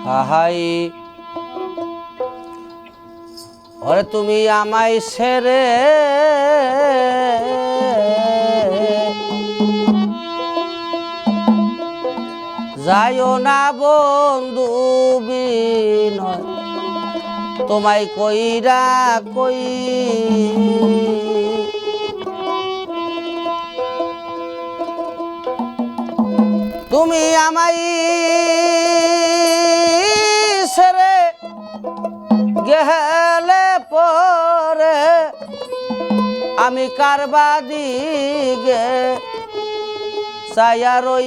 high ওরে তুমি আমায় ছেড়ে যাইও না বন্ধু বিনয় তোমায় কইরা কই তুমি আমায় ছেড়ে গেলে পরে আমি কারবা দিগে চাইয়া রই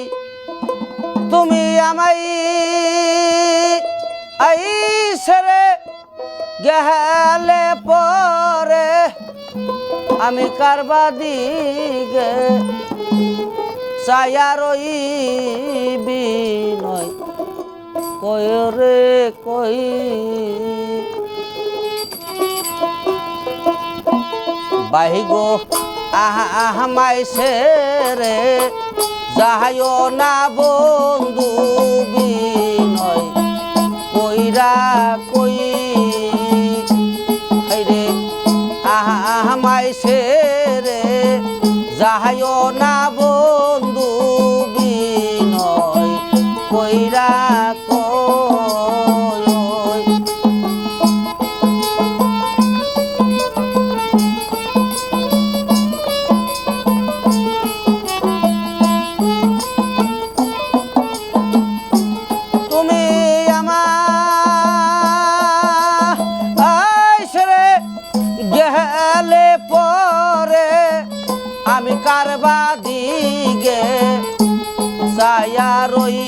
তুমি আমায় ছেড়ে গেলে পরে আমি কারবা দিগে চাইয়া রই বিনয় কই রে কই বাহিগো আমায় ছেড়ে যাইও না বন্ধু বিনয় কইরা কই রে আমায় ছেড়ে যাইও না বন্ধু বিনয় কইরা গেলে পরে আমি কারবা দিগে চাইয়া রই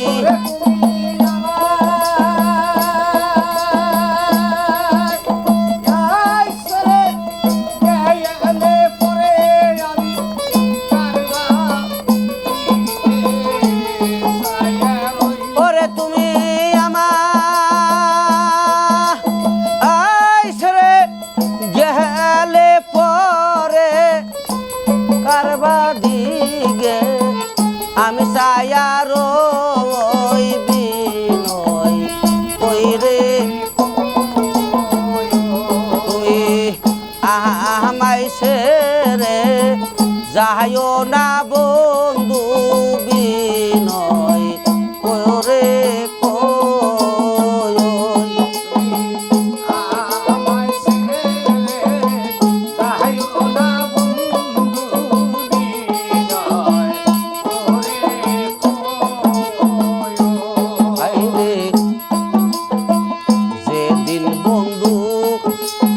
আমি চাইয়া রই বিনয় কই রে তুমি আমায় ছেড়ে যাইও না বন্ধু বিনয় কই রে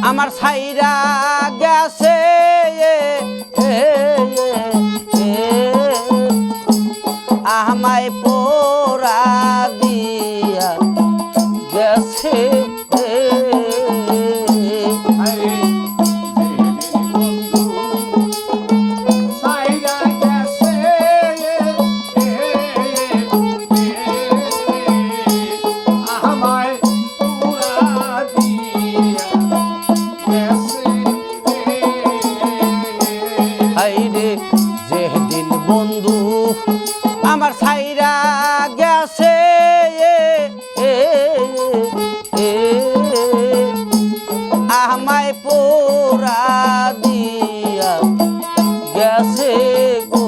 আমার ছাইরা গেছে আমায় পোড়া দিয়া গেছে যেদিন বন্ধু আমার ছাইরা গেছে আমায় পোড়া দিয়া গেছে গো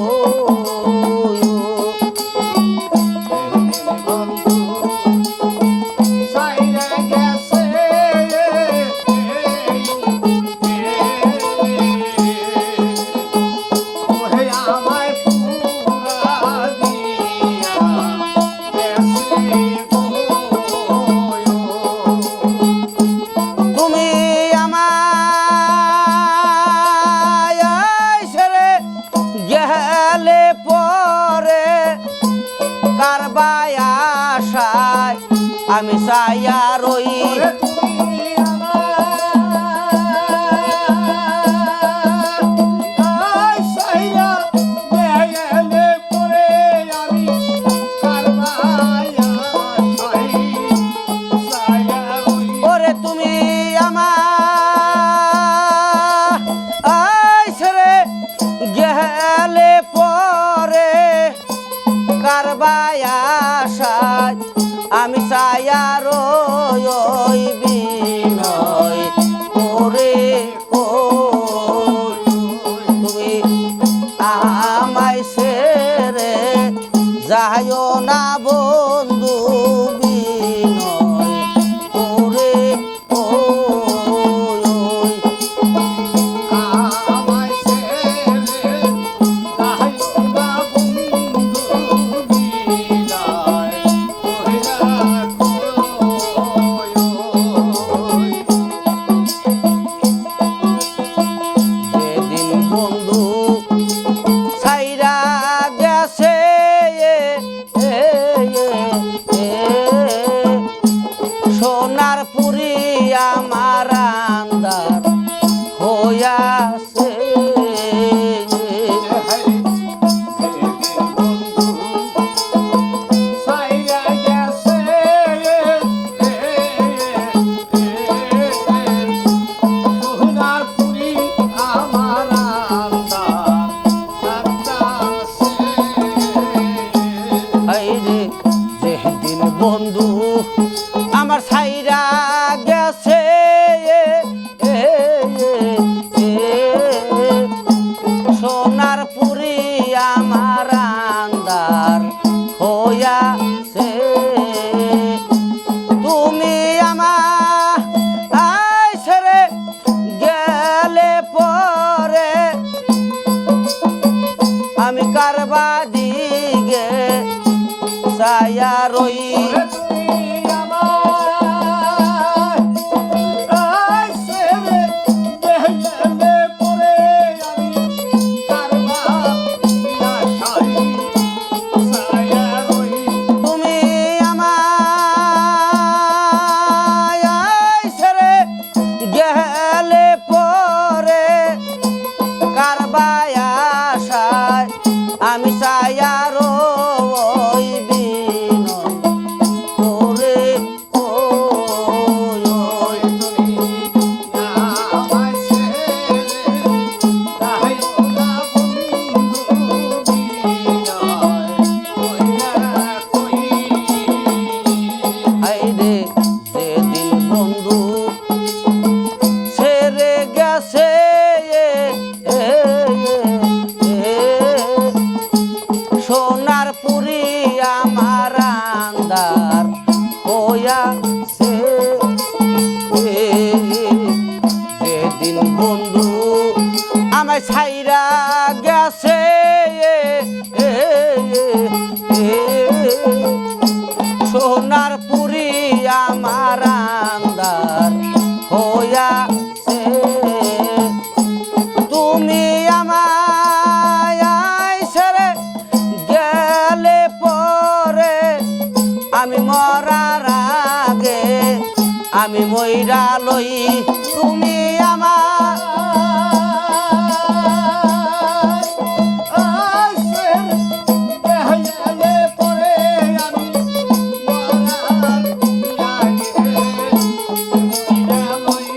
গেলে পরে কারবায় আশায় আমি চাইয়া রই ওরে তুমি আমায় ছেড়ে গেলে পরে কারবায় আশায় আমি সায়া রই বিনয় করে তুমি আমায় ছেড়ে যাইও না বন্ধু বিনয় করে আমায় ছেড়ে যাইও না বন্ধু বিদায় কইরা যেদিন বন্ধু ছাইরা গেছে সোনার পুরি আমার আন্দার হইয়াছে সাইরা গেছে সোনার পুরি আমার আন্দার কাছে হাইরে যেদিন বন্ধু আমার ছাইরা গেছে সোনার পুরি আমার আন্দার হইয়াছে তুমি আমার ছেড়ে গেলে পরে আমি কারবা দিগে সায়া রই তুমি আমায় ছেড়ে গেলে পরে কারবায় আশায় আমি সায়া রই বিনয় করে হাইরে যেদিন বন্ধু ছেড়ে গেছে সোনার পুরি আমার আন্দার হইয়াছে যেদিন বন্ধু আমায় ছাইরা গেছে সোনার পুরি আমার আন্দার হইয়াছে তুমি আমায় ছেড়ে গেলে পরে আমি মরার আগে আমি মইরা লই তুমি আমার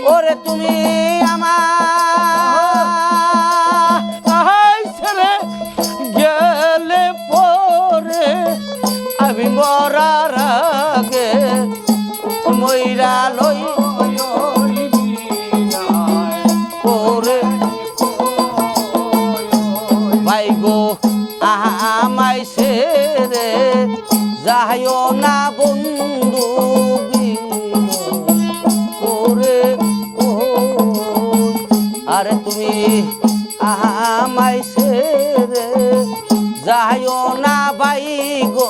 ওরে তুমি আমার ছেড়ে গেলে পরে আমি মরার আগে মইরা লই করে ভাই গো আমায় ছেড়ে যাইও না বন্ধু করে আরে তুমি আমায় ছেড়ে যাইও না ভাই গো